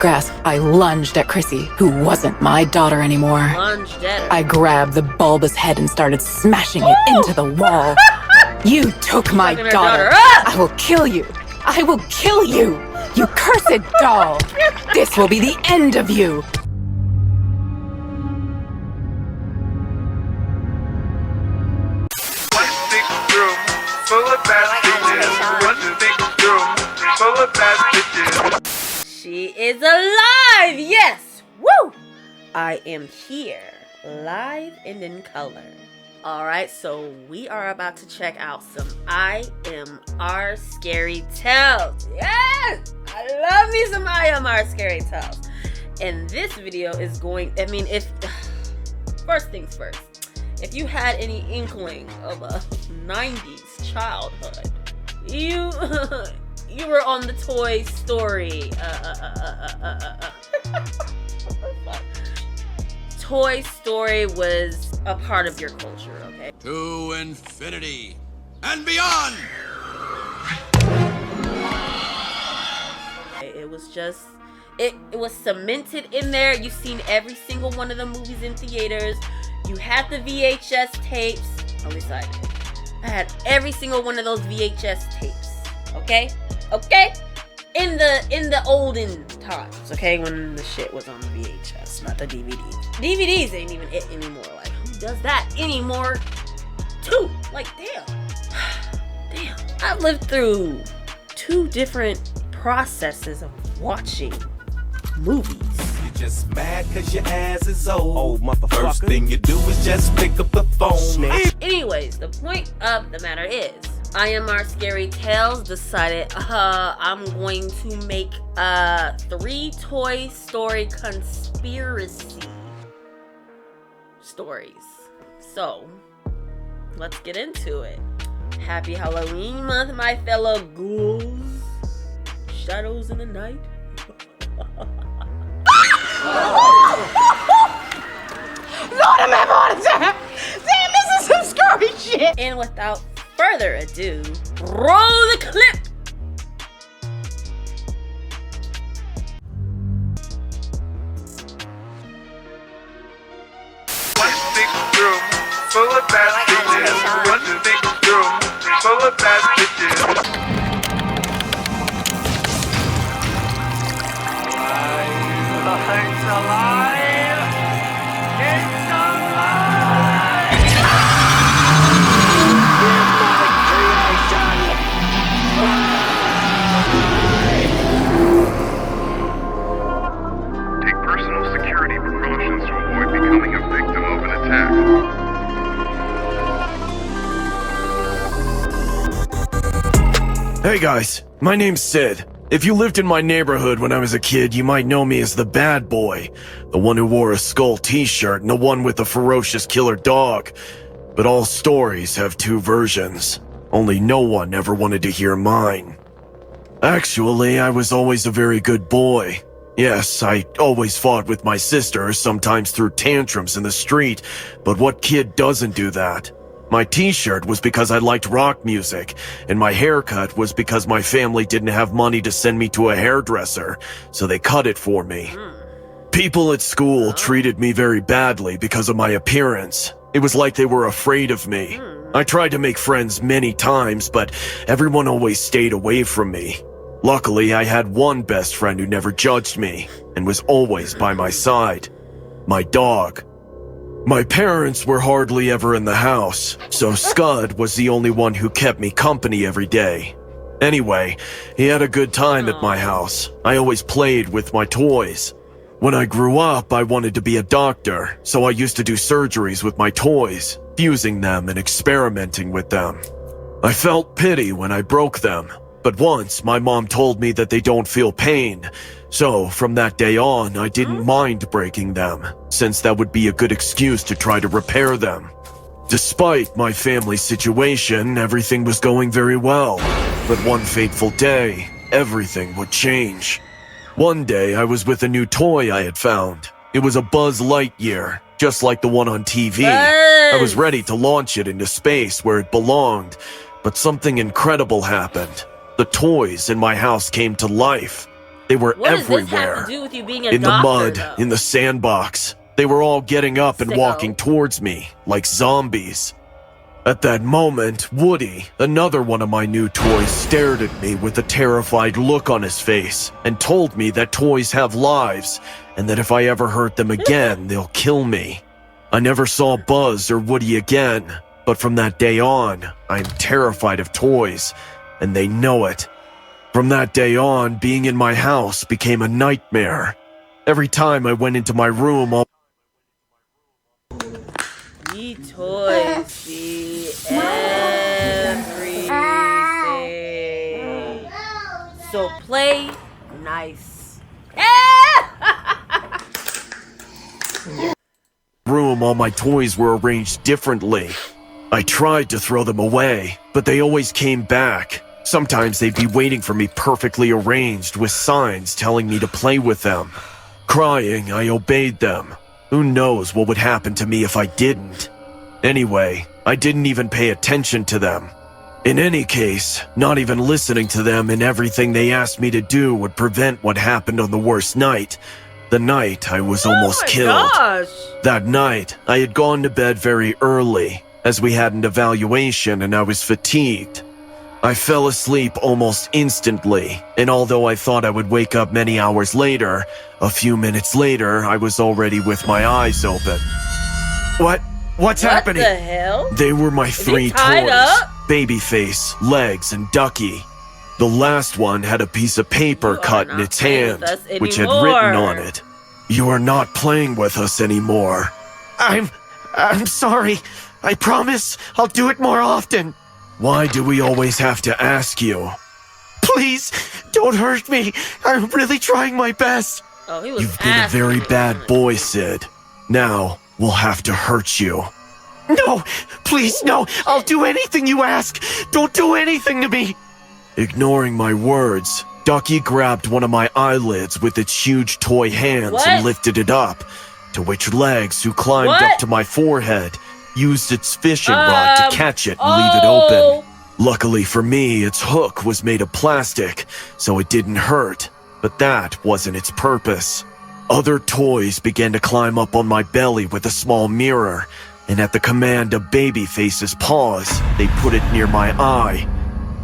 grasp, I lunged at Chrissy, who wasn't my daughter anymore. Lunged at her. I grabbed the bulbous head and started smashing it into the wall. You took my daughter. I will kill you. I will kill you. You cursed doll. This will be the end of you. She is alive! Yes! Woo! I am here, live and in color. Alright, so we are about to check out some IMR scary tales. Yes! I love me some IMR scary tales. And this video is going, first things first, if you had any inkling of a 90s childhood, you were on the Toy Story. Toy Story was a part of your culture, okay? To infinity and beyond! It was just, it was cemented in there. You've seen every single one of the movies in theaters. You had the VHS tapes. At least I did. I had every single one of those VHS tapes. Okay? Okay? In the olden times, okay? When the shit was on the VHS, not the DVDs. DVDs ain't even it anymore. Like, who does that anymore? Too. Like, damn. Damn. I've lived through 2 different processes of watching movies. You're just mad cause your ass is old, motherfucker. First thing you do is just pick up the phone. Anyways, the point of the matter is, IMR Scary Tales decided I'm going to make 3 Toy Story conspiracy stories. So, let's get into it. Happy Halloween month, my fellow ghouls. Shadows in the night. Lord of my damn, this is some scary shit. And without further ado, roll the clip. One big room full of bad bitches. One big room full of bad bitches. It's alive! It's alive! Take personal security precautions to avoid becoming a victim of an attack. Hey guys, my name's Sid. If you lived in my neighborhood when I was a kid, you might know me as the bad boy. The one who wore a skull t-shirt and the one with the ferocious killer dog. But all stories have 2 versions. Only no one ever wanted to hear mine. Actually, I was always a very good boy. Yes, I always fought with my sister, sometimes threw tantrums in the street. But what kid doesn't do that? My t-shirt was because I liked rock music, and my haircut was because my family didn't have money to send me to a hairdresser, so they cut it for me. People at school treated me very badly because of my appearance. It was like they were afraid of me. I tried to make friends many times, but everyone always stayed away from me. Luckily, I had one best friend who never judged me, and was always by my side. My dog. My parents were hardly ever in the house, so Scud was the only one who kept me company every day. Anyway, he had a good time at my house. I always played with my toys. When I grew up, I wanted to be a doctor, so I used to do surgeries with my toys, fusing them and experimenting with them. I felt pity when I broke them, but once my mom told me that they don't feel pain, so from that day on, I didn't mind breaking them, since that would be a good excuse to try to repair them. Despite my family's situation, everything was going very well. But one fateful day, everything would change. One day, I was with a new toy I had found. It was a Buzz Lightyear, just like the one on TV. I was ready to launch it into space where it belonged, but something incredible happened. The toys in my house came to life. They were What does this everywhere. have to do with you being a In the doctor, mud, though? in the sandbox. They were all getting up and Sicko. walking towards me, like zombies. At that moment, Woody, another one of my new toys, stared at me with a terrified look on his face and told me that toys have lives and that if I ever hurt them again, they'll kill me. I never saw Buzz or Woody again, but from that day on, I'm terrified of toys, and they know it. From that day on, being in my house became a nightmare. Every time I went into my room, Ye toys see everything. So play nice. all my toys were arranged differently. I tried to throw them away, but they always came back. Sometimes they'd be waiting for me perfectly arranged with signs telling me to play with them. Crying, I obeyed them. Who knows what would happen to me if I didn't? Anyway, I didn't even pay attention to them. In any case, not even listening to them and everything they asked me to do would prevent what happened on the worst night. The night I was almost killed. Gosh. That night, I had gone to bed very early, as we had an evaluation and I was fatigued. I fell asleep almost instantly, and although I thought I would wake up many hours later, a few minutes later, I was already with my eyes open. What's happening? What the hell? They were my three he tied toys, up? Babyface, Legs, and Ducky. The last one had a piece of paper You cut are in not its playing hand, with us which had anymore. written on it, "You are not playing with us anymore." I'm sorry. I promise I'll do it more often. Why do we always have to ask you? Please, don't hurt me. I'm really trying my best. Oh, he was You've been a asking very me. bad boy, Sid. Now, we'll have to hurt you. No, please, no. I'll do anything you ask. Don't do anything to me. Ignoring my words, Ducky grabbed one of my eyelids with its huge toy hands What? and lifted it up, to which Legs, who climbed What? up to my forehead, used its fishing rod to catch it and leave it open. Luckily for me, its hook was made of plastic, so it didn't hurt, but that wasn't its purpose. Other toys began to climb up on my belly with a small mirror, and at the command of Babyface's paws, they put it near my eye.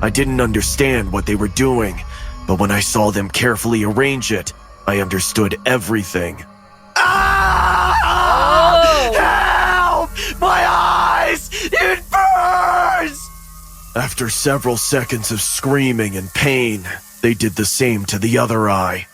I didn't understand what they were doing, but when I saw them carefully arrange it, I understood everything. Help! My eyes! It burns! After several seconds of screaming and pain, they did the same to the other eye.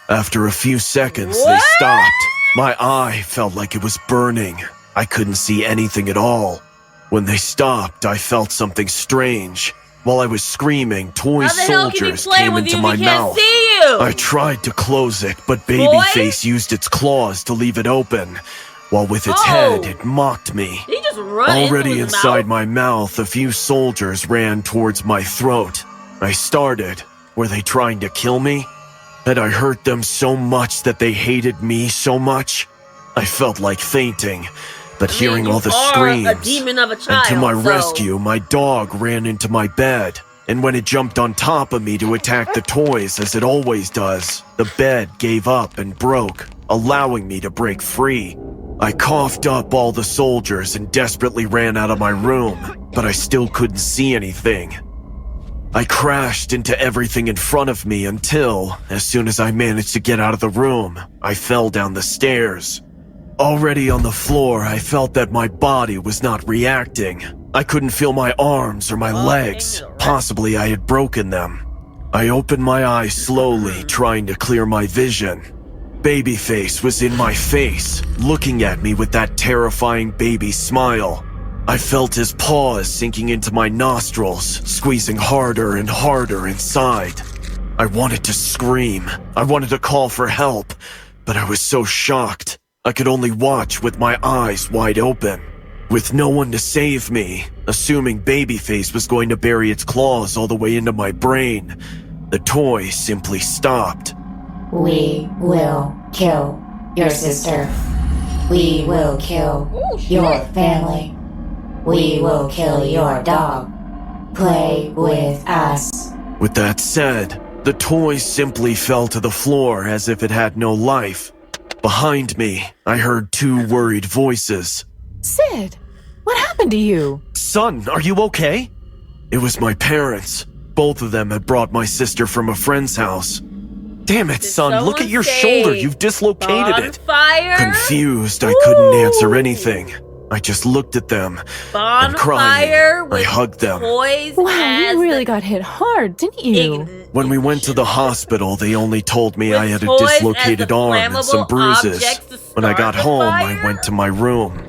After a few seconds, they stopped. My eye felt like it was burning. I couldn't see anything at all. When they stopped, I felt something strange. While I was screaming, toy How the hell can he soldiers play came with into you my if he can't mouth. see you? I tried to close it, but Babyface used its claws to leave it open, while with its head it mocked me. Did he just run Already into his inside mouth? my mouth, a few soldiers ran towards my throat. I started. Were they trying to kill me? Had I hurt them so much that they hated me so much? I felt like fainting, but hearing you all the are screams, a demon of a and to child, my so- rescue, my dog ran into my bed. And when it jumped on top of me to attack the toys, as it always does, the bed gave up and broke, allowing me to break free. I coughed up all the soldiers and desperately ran out of my room, but I still couldn't see anything. I crashed into everything in front of me until, as soon as I managed to get out of the room, I fell down the stairs. Already on the floor, I felt that my body was not reacting. I couldn't feel my arms or my legs. Possibly I had broken them. I opened my eyes slowly, trying to clear my vision. Babyface was in my face, looking at me with that terrifying baby smile. I felt his paws sinking into my nostrils, squeezing harder and harder inside. I wanted to scream. I wanted to call for help, but I was so shocked. I could only watch with my eyes wide open. With no one to save me, assuming Babyface was going to bury its claws all the way into my brain, the toy simply stopped. We will kill your sister. We will kill your family. We will kill your dog. Play with us. With that said, The toy simply fell to the floor as if it had no life. Behind me, I heard two worried voices. Sid, what happened to you? Son, are you okay? It was my parents. Both of them had brought my sister from a friend's house. Damn it, son, look at your shoulder. You've dislocated it. Bonfire? Confused, I couldn't answer anything. I just looked at them and crying. Bonfire I hugged them. Toys Wow, as you really the got hit hard, didn't you? When we went to the hospital, they only told me With I had a toys as dislocated the arm and some flammable bruises. objects to When I start got the home, fire? I went to my room.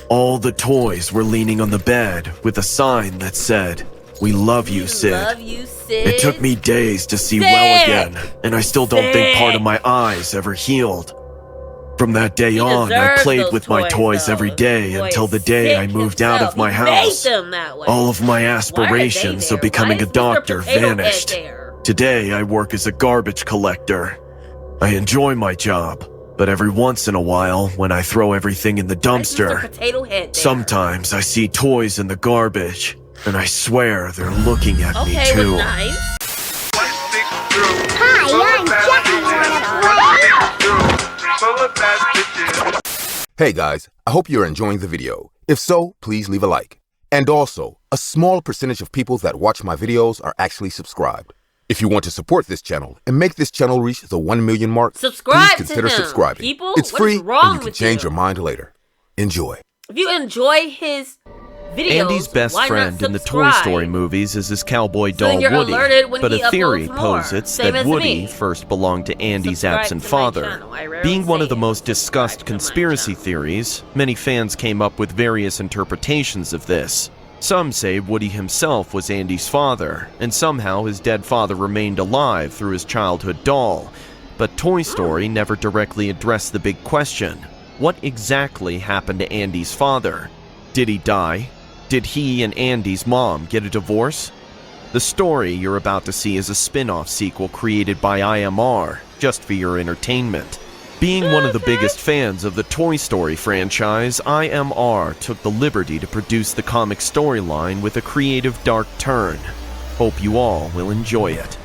All the toys were leaning on the bed with a sign that said, "We love you, Sid." Love you, Sid. It took me days to see Sid! well again, and I still don't think part Sid! of my eyes ever healed. From that day He on, I deserves played those with my toys though. every day Boy, until the day I sick moved out himself. of my He house. made them that way. All of my Why are they aspirations there? of becoming Why a is Mr. doctor Potato Head vanished. there? Today, I work as a garbage collector. I enjoy my job, but every once in a while, when I throw everything in the Why is Mr. dumpster, Potato Head there? sometimes I see toys in the garbage, and I swear they're looking at me Okay, too. was nice. Hey guys, I hope you're enjoying the video. If so, please leave a like. And also, a small percentage of people that watch my videos are actually subscribed. If you want to support this channel and make this channel reach the 1 million mark, Subscribe please to consider him, subscribing. people. It's What free is wrong and you can with change you? your mind later. Enjoy. If you enjoy his videos, Andy's best why friend not in the Toy subscribe? Story movies is his cowboy So doll then you're Woody, alerted when but he a theory uploads more. posits Same that as Woody me. first belonged to Andy's Subscribe absent to my father. channel. I rarely Being one say of the it. most discussed Subscribe to my conspiracy channel. theories, many fans came up with various interpretations of this. Some say Woody himself was Andy's father, and somehow his dead father remained alive through his childhood doll. But Toy Story never directly addressed the big question: what exactly happened to Andy's father? Did he die? Did he and Andy's mom get a divorce? The story you're about to see is a spin-off sequel created by IMR, just for your entertainment. Being one of the biggest fans of the Toy Story franchise, IMR took the liberty to produce the comic storyline with a creative dark turn. Hope you all will enjoy it.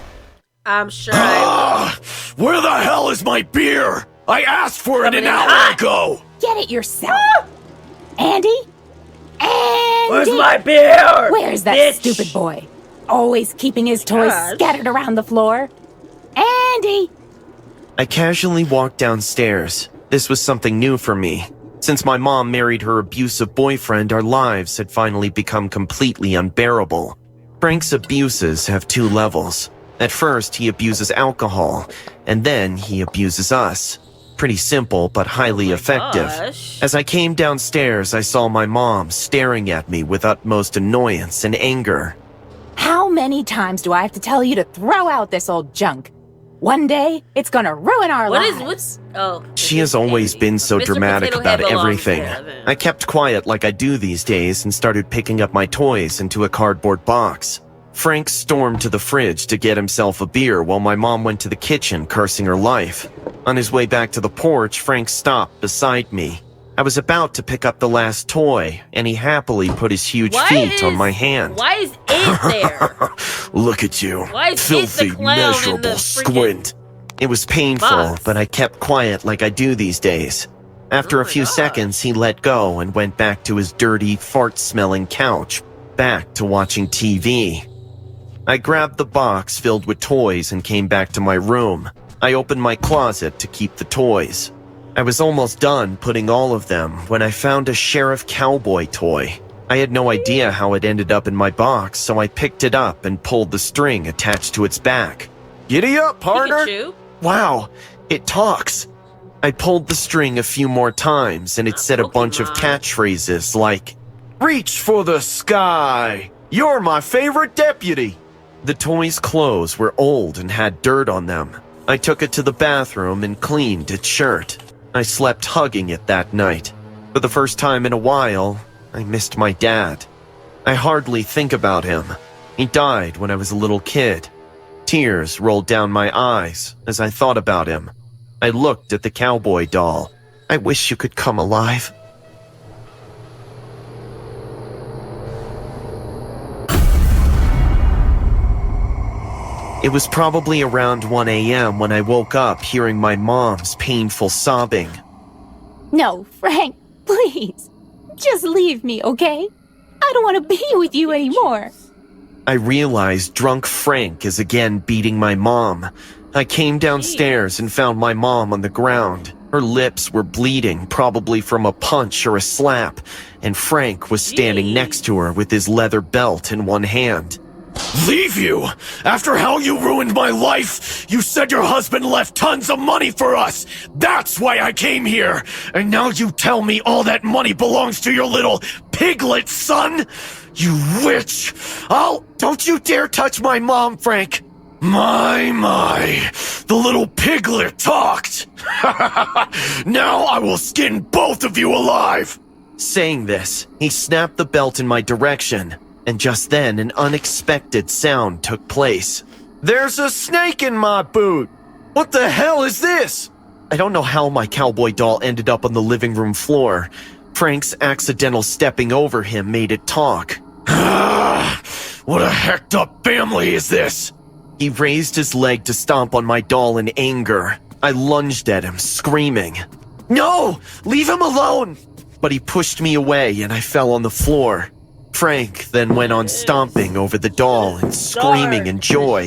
I'm sure I Where the hell is my beer? I asked for it Coming an in hour hot. ago! Get it yourself. Andy? Andy! Where's my beer? Where's that bitch? stupid boy? Always keeping his toys Gosh. scattered around the floor. Andy! I casually walked downstairs. This was something new for me. Since my mom married her abusive boyfriend, our lives had finally become completely unbearable. Frank's abuses have two levels. At first, he abuses alcohol, and then he abuses us. Pretty simple, but highly effective. gosh. As I came downstairs, I saw my mom staring at me with utmost annoyance and anger. How many times do I have to tell you to throw out this old junk? One day, it's gonna ruin our What lives. is what's oh? She has always been so Mr. dramatic Potato about Head belongs everything. there, then. I kept quiet like I do these days and started picking up my toys into a cardboard box. Frank stormed to the fridge to get himself a beer while my mom went to the kitchen cursing her life. On his way back to the porch, Frank stopped beside me. I was about to pick up the last toy, and he happily put his huge feet on my hand. Why is it there? Look at you, Why is it filthy, the clown in the miserable freaking squint. It was painful, box? but I kept quiet like I do these days. After Oh a my few gosh. seconds, he let go and went back to his dirty, fart-smelling couch, back to watching TV. I grabbed the box filled with toys and came back to my room. I opened my closet to keep the toys. I was almost done putting all of them when I found a Sheriff Cowboy toy. I had no idea how it ended up in my box, so I picked it up and pulled the string attached to its back. Giddy up, partner! Pikachu? Wow, it talks. I pulled the string a few more times and it said a bunch of Pokemon. catchphrases like, "Reach for the sky! You're my favorite deputy!" The toy's clothes were old and had dirt on them. I took it to the bathroom and cleaned its shirt. I slept hugging it that night. For the first time in a while, I missed my dad. I hardly think about him. He died when I was a little kid. Tears rolled down my eyes as I thought about him. I looked at the cowboy doll. I wish you could come alive. It It was probably around 1 a.m. when I woke up hearing my mom's painful sobbing. No, Frank, please. Just leave me, okay? I don't want to be with you anymore. I realized drunk Frank is again beating my mom. I came downstairs and found my mom on the ground. Her lips were bleeding, probably from a punch or a slap, and Frank was standing next to her with his leather belt in one hand. Leave you? After how you ruined my life? You said your husband left tons of money for us. That's why I came here. And now you tell me all that money belongs to your little piglet son? You witch! Don't you dare touch my mom, Frank! My, the little piglet talked! Now I will skin both of you alive! Saying this, he snapped the belt in my direction, and just then an unexpected sound took place. There's a snake in my boot! What the hell is this? I don't know how my cowboy doll ended up on the living room floor. Frank's accidental stepping over him made it talk. What a hecked up family is this? He raised his leg to stomp on my doll in anger. I lunged at him, screaming, "No! Leave him alone!" But he pushed me away and I fell on the floor. Frank then went on stomping over the doll and screaming in joy.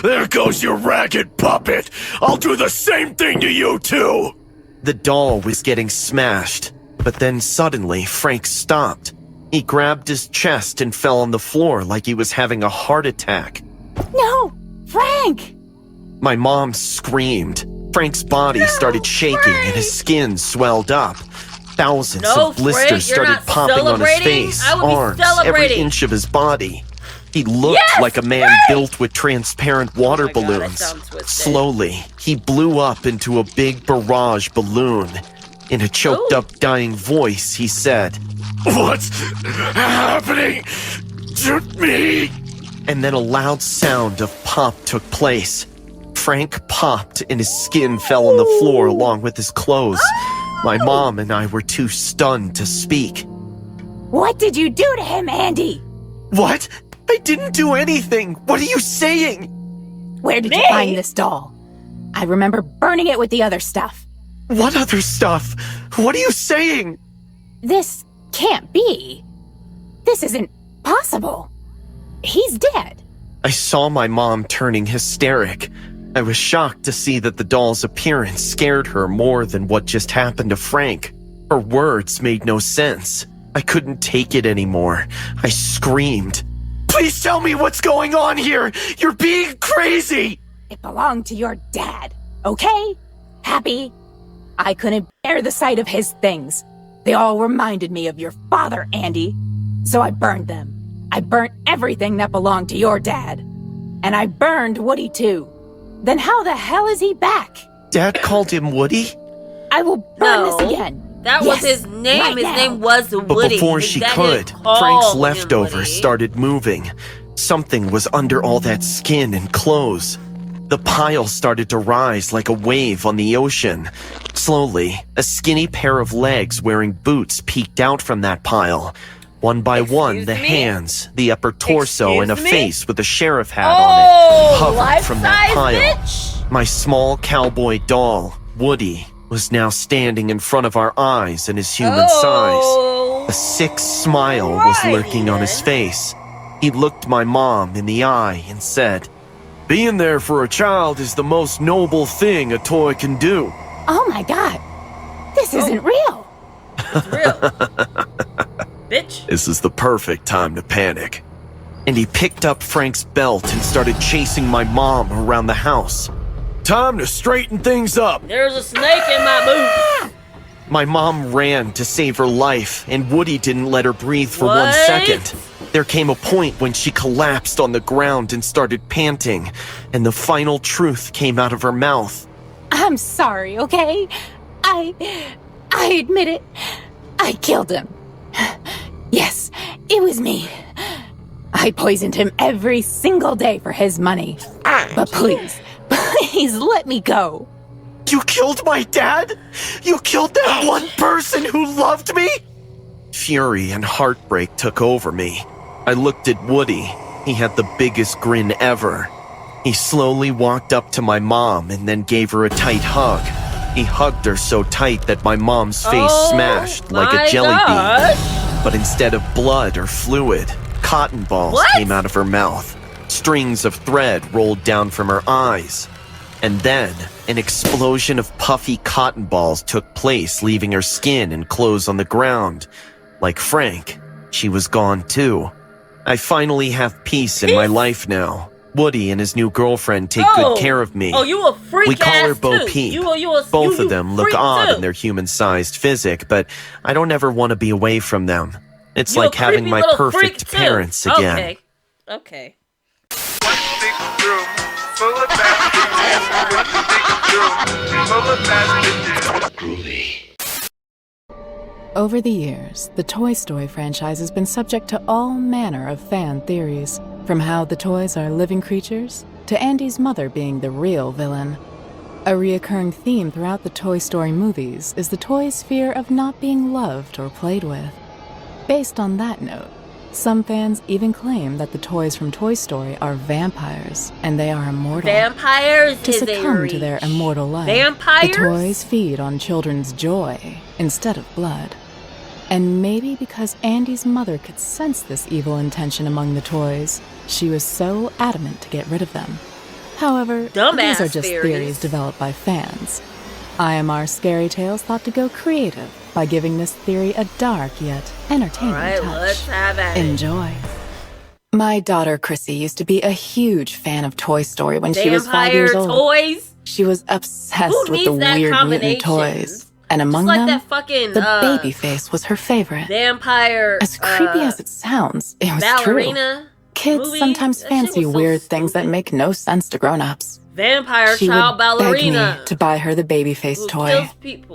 There goes your ragged puppet! I'll do the same thing to you too! The doll was getting smashed, but then suddenly Frank stopped. He grabbed his chest and fell on the floor like he was having a heart attack. No! Frank! My mom screamed. Frank's body started shaking and his skin swelled up. Thousands of blisters started popping on his face, arms, every inch of his body. He looked like a man built with transparent water balloons. Slowly, he blew up into a big barrage balloon. In a choked-up, dying voice, he said, "What's happening to me?" And then a loud sound of pop took place. Frank popped and his skin fell on the floor along with his clothes. My mom and I were too stunned to speak. What did you do to him, Andy? What? I didn't do anything. What are you saying? Where did you find this doll? I remember burning it with the other stuff. What other stuff? What are you saying? This can't be. This isn't possible. He's dead. I saw my mom turning hysteric. I was shocked to see that the doll's appearance scared her more than what just happened to Frank. Her words made no sense. I couldn't take it anymore. I screamed. Please tell me what's going on here! You're being crazy! It belonged to your dad, okay? Happy? I couldn't bear the sight of his things. They all reminded me of your father, Andy. So I burned them. I burnt everything that belonged to your dad. And I burned Woody too. Then how the hell is he back? Dad called him Woody? I will burn this again. That was his name. Right his now. name was Woody. But before His she dad could, didn't call Frank's him leftovers Woody. started moving. Something was under all that skin and clothes. The pile started to rise like a wave on the ocean. Slowly, a skinny pair of legs wearing boots peeked out from that pile. One by one, the hands, the upper torso, and a face with a sheriff hat on it hovered from that pile. Bitch. My small cowboy doll, Woody, was now standing in front of our eyes in his human size. A sick smile was lurking on his face. He looked my mom in the eye and said, Being there for a child is the most noble thing a toy can do. Oh my god. This isn't real. It's real. Bitch. This is the perfect time to panic. and he picked up Frank's belt and started chasing my mom around the house. Time to straighten things up. There's a snake in my boot. My mom ran to save her life, and Woody didn't let her breathe for 1 What? second. There came a point when she collapsed on the ground and started panting, and the final truth came out of her mouth. I'm sorry, okay? I admit it. I killed him. Yes, it was me. I poisoned him every single day for his money. But please let me go. You killed my dad? You killed that one person who loved me? Fury and heartbreak took over me. I looked at Woody. He had the biggest grin ever. He slowly walked up to my mom and then gave her a tight hug. He hugged her so tight that my mom's face smashed like a jelly bean. But instead of blood or fluid, cotton balls came out of her mouth. Strings of thread rolled down from her eyes. And then, an explosion of puffy cotton balls took place, leaving her skin and clothes on the ground. Like Frank, she was gone too. I finally have peace in my life now. Woody and his new girlfriend take good care of me. Oh, you a freak. We call her ass Bo too. Peep. Both of them look odd in their human-sized physique, but I don't ever want to be away from them. It's like having my perfect parents again. Okay. One big room full of bad bitches. One big room full of bad bitches. Over the years, the Toy Story franchise has been subject to all manner of fan theories, from how the toys are living creatures to Andy's mother being the real villain. A reoccurring theme throughout the Toy Story movies is the toys' fear of not being loved or played with. Based on that note, some fans even claim that the toys from Toy Story are vampires and they are immortal. Vampires to succumb to their immortal life. Vampires? The toys feed on children's joy instead of blood. And maybe because Andy's mother could sense this evil intention among the toys, she was so adamant to get rid of them. However, these are just theories developed by fans. IMR Scary Tales thought to go creative by giving this theory a dark yet entertaining touch. Let's have it. Enjoy. My daughter Chrissy used to be a huge fan of Toy Story when she was 5 years old. Toys? She was obsessed with the weird mutant toys. And among like them, that fucking, the baby face was her favorite. Vampire. As creepy as it sounds, it was ballerina true. Kids movie? sometimes fancy so weird things that make no sense to grown-ups. Vampire she child would ballerina. Beg me to buy her the baby face toy,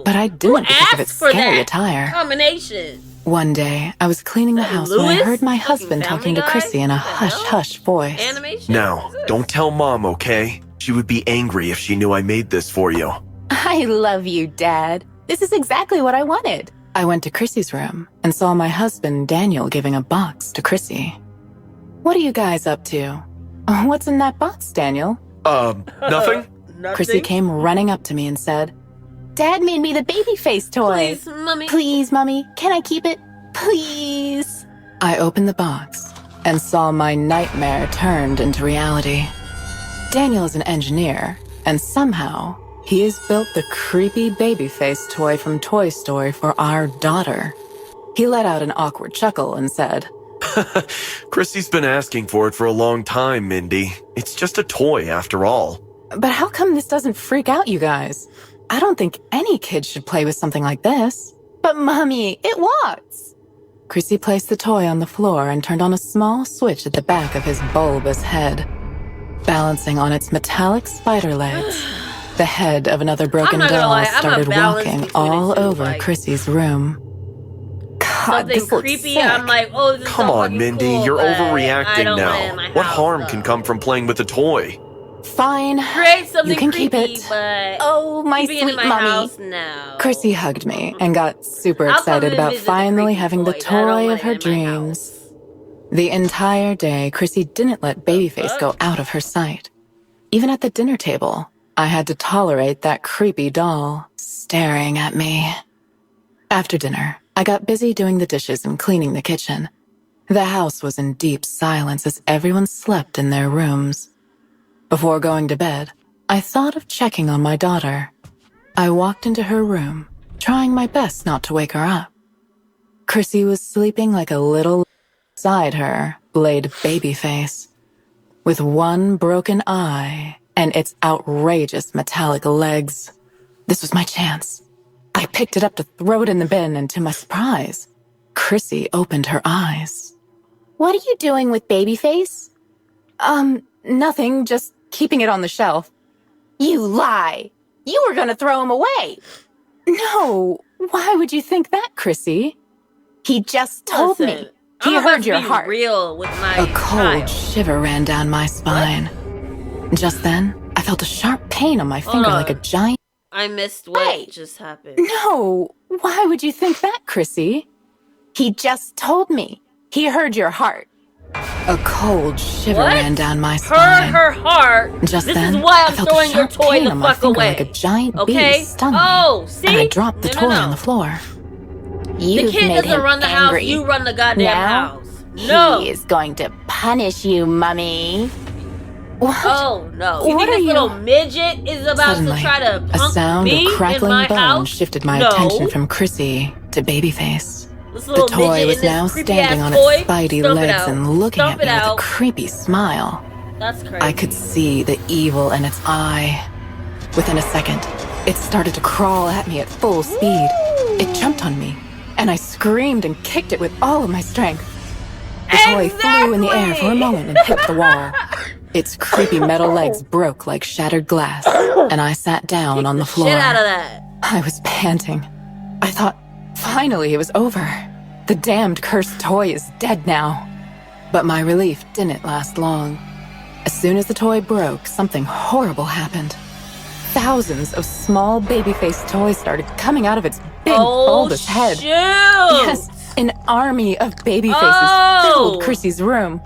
but I Who didn't because of its asked for scary that attire. combination? One day, I was cleaning the house when I heard my husband talking to Chrissy in a hush-hush voice. Animation? Now, don't tell Mom, okay? She would be angry if she knew I made this for you. I love you, Dad. This is exactly what I wanted. I went to Chrissy's room and saw my husband, Daniel, giving a box to Chrissy. What are you guys up to? What's in that box, Daniel? Nothing? Chrissy came running up to me and said, Dad made me the baby face toy. Please, Mommy. Please, Mommy, can I keep it? Please. I opened the box and saw my nightmare turned into reality. Daniel is an engineer, and somehow he has built the creepy baby face toy from Toy Story for our daughter. He let out an awkward chuckle and said, Chrissy's been asking for it for a long time, Mindy. It's just a toy after all. But how come this doesn't freak out you guys? I don't think any kid should play with something like this. But Mommy, it walks. Chrissy placed the toy on the floor and turned on a small switch at the back of his bulbous head. Balancing on its metallic spider legs, the head of another broken doll started walking all over Chrissy's room. God, Something this looks creepy. sick. I'm like, oh, this is Come so on, fucking Mindy, cool, you're but I overreacting don't want it in now. my What house, harm though. can come from playing with a toy? Fine. Create something You can creepy, keep it. but Oh, my keeping it in sweet my mommy. house, no. Chrissy hugged me and got super I'll come excited and about visit the finally creepy having the toy, but I don't toy want of it her in my dreams. house. The entire day, Chrissy didn't let Babyface go out of her sight. Even at the dinner table, I had to tolerate that creepy doll staring at me. After dinner, I got busy doing the dishes and cleaning the kitchen. The house was in deep silence as everyone slept in their rooms. Before going to bed, I thought of checking on my daughter. I walked into her room, trying my best not to wake her up. Chrissy was sleeping like a little. Beside her laid Babyface, with one broken eye and its outrageous metallic legs. This was my chance. I picked it up to throw it in the bin, and to my surprise, Chrissy opened her eyes. What are you doing with Babyface? Nothing, just keeping it on the shelf. You lie! You were gonna throw him away! No, why would you think that, Chrissy? He just told me. He heard your heart. Real with my A cold shiver ran down my spine. Just then, I felt a sharp pain on my finger like a giant. I missed what just happened. No, why would you think that, Chrissy? He just told me. He heard your heart. A cold shiver What? ran down my spine. Her heart. Just This then, is why I I'm felt throwing a your sharp toy pain the on my fuck finger away. like a giant Okay? bee stung me. Oh, see? And I dropped the toy on the floor. The You've kid made doesn't him run the angry. house, you run the goddamn Now, house. No. He is going to punish you, Mummy. What? Oh no! You What think are this you- little midget is about Suddenly, to try to a punk sound me of in crackling my bones house? shifted my No. attention from Chrissy to Babyface. This The little toy midget was in this now creepy standing ass on toy. its spidey Stomp it legs out. and looking Stomp at me it with a out. creepy smile. That's crazy. I could see the evil in its eye. Within a second, it started to crawl at me at full speed. It jumped on me, and I screamed and kicked it with all of my strength. The toy flew in the air for a moment and hit the wall. Its creepy metal legs broke like shattered glass, and I sat down on the floor. Shit out of that. I was panting. I thought, finally it was over. The damned cursed toy is dead now. But my relief didn't last long. As soon as the toy broke, something horrible happened. Thousands of small baby-faced toys started coming out of its big bulbous head. Shoot! Yes, an army of baby faces filled Chrissy's room.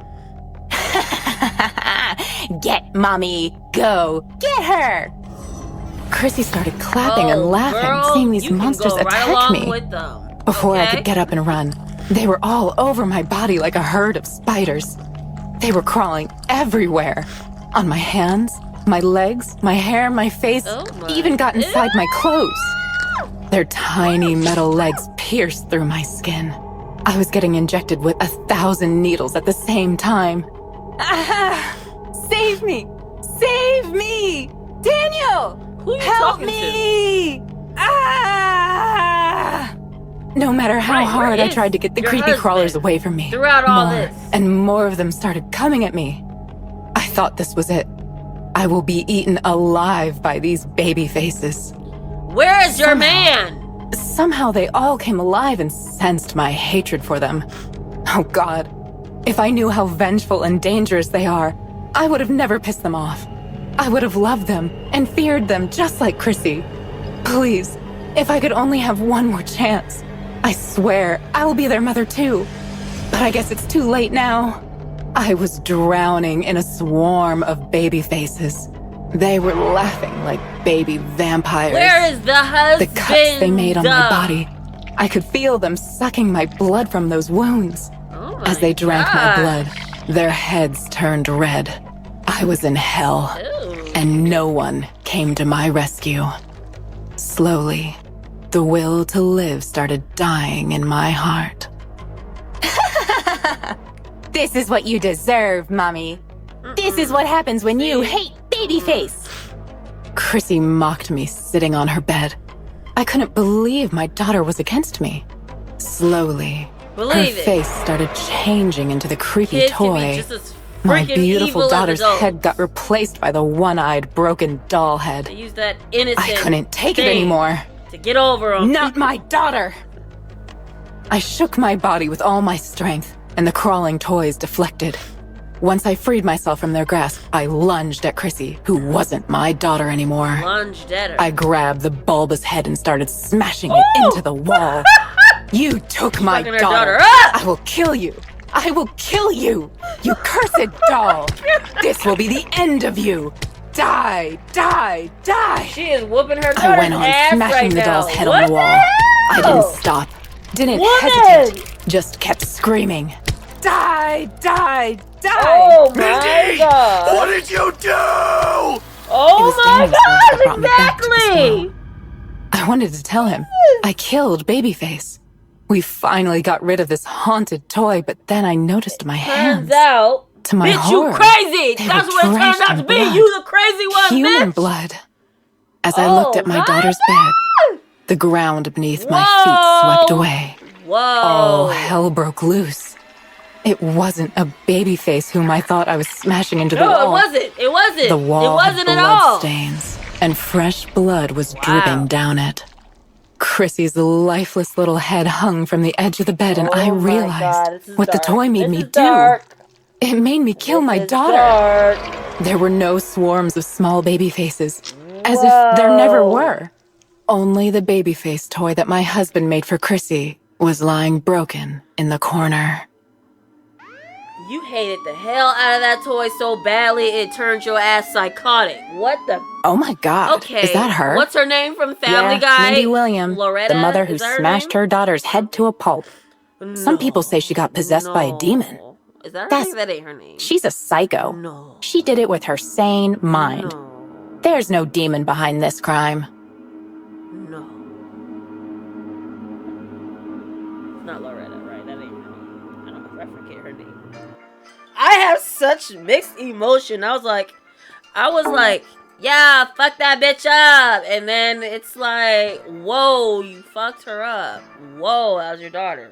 Get Mommy. Go. Get her. Chrissy started clapping and laughing, girl, seeing these you can monsters go right attack along me. with them, Before I okay? could get up and run, they were all over my body like a herd of spiders. They were crawling everywhere. On my hands, my legs, my hair, my face, even got inside my clothes. Their tiny metal legs pierced through my skin. I was getting injected with 1,000 needles at the same time. Ah! Save me! Save me! Daniel! Who you Help talking me! Ah! No matter how Right, hard where I is tried to get the your creepy crawlers husband away from me, throughout all more this? and more of them started coming at me. I thought this was it. I will be eaten alive by these baby faces. Where is your Somehow- man? Somehow they all came alive and sensed my hatred for them. Oh God, if I knew how vengeful and dangerous they are, I would have never pissed them off. I would have loved them and feared them just like Chrissy. Please, if I could only have one more chance. I swear, I will be their mother too. But I guess it's too late now. I was drowning in a swarm of baby faces. They were laughing like baby vampires. Where is the The husband? cuts they made on my body. I could feel them sucking my blood from those wounds. Oh As they drank my blood, their heads turned red. I was in hell, and no one came to my rescue. Slowly, the will to live started dying in my heart. This is what you deserve, Mommy. This is what happens when you hate Babyface. Chrissy mocked me sitting on her bed. I couldn't believe my daughter was against me. Slowly, Believe her it. face started changing into the creepy Kids can be toy. just as My freaking beautiful evil as daughter's adults. head got replaced by the one-eyed, broken doll head. They use that innocent I couldn't take it thing anymore. to get over them. Not my daughter! I shook my body with all my strength, and the crawling toys deflected. Once I freed myself from their grasp, I lunged at Chrissy, who wasn't my daughter anymore. Lunged at her. I grabbed the bulbous head and started smashing it into the wall. You took my fucking her daughter. daughter. Ah! I will kill you. I will kill you. You cursed doll. This will be the end of you. Die, die, die. She is whooping her I daughter's went on ass smashing right the now. doll's head What on the wall. I hell? didn't stop. Didn't Woman! hesitate. Just kept screaming. Die, die, die. Oh my Mindy! god. What did you do? It Oh was my Daniel's voice that god, brought me back to this exactly. world. I wanted to tell him. I killed Babyface. We finally got rid of this haunted toy, but then I noticed my hands. Turns out, To my bitch, horror, you crazy. they That's were what it turned drenched out in to be. blood. You the crazy one, Human bitch. blood. As I looked Oh at my my daughter's bed, the ground beneath my feet Whoa. swept away. Whoa. All hell broke loose. It wasn't a Babyface whom I thought I was smashing into the No, wall. it wasn't. It wasn't. The wall it wasn't had at blood all. stains, and fresh blood was dripping down it. Chrissy's lifeless little head hung from the edge of the bed, and I Oh my God, realized this is what the dark. toy made This me is do. dark. It made me kill my This is daughter. dark. There were no swarms of small baby faces, as if there never Whoa. were. Only the baby face toy that my husband made for Chrissy was lying broken in the corner. You hated the hell out of that toy so badly it turned your ass psychotic. What the? Oh my god. Okay. Is that her? What's her name from Family yeah, Guy? Mindy Williams. Loretta? The mother who Is that her smashed name? her daughter's head to a pulp. Some people say she got possessed by a demon. Is that her That's- name? That ain't her name. She's a psycho. No. She did it with her sane mind. No. There's no demon behind this crime. No. It's not Loretta, right? That ain't her name. I forget her name. I have such mixed emotion. I was like, yeah, fuck that bitch up. And then it's like, whoa, you fucked her up. Whoa, that was your daughter.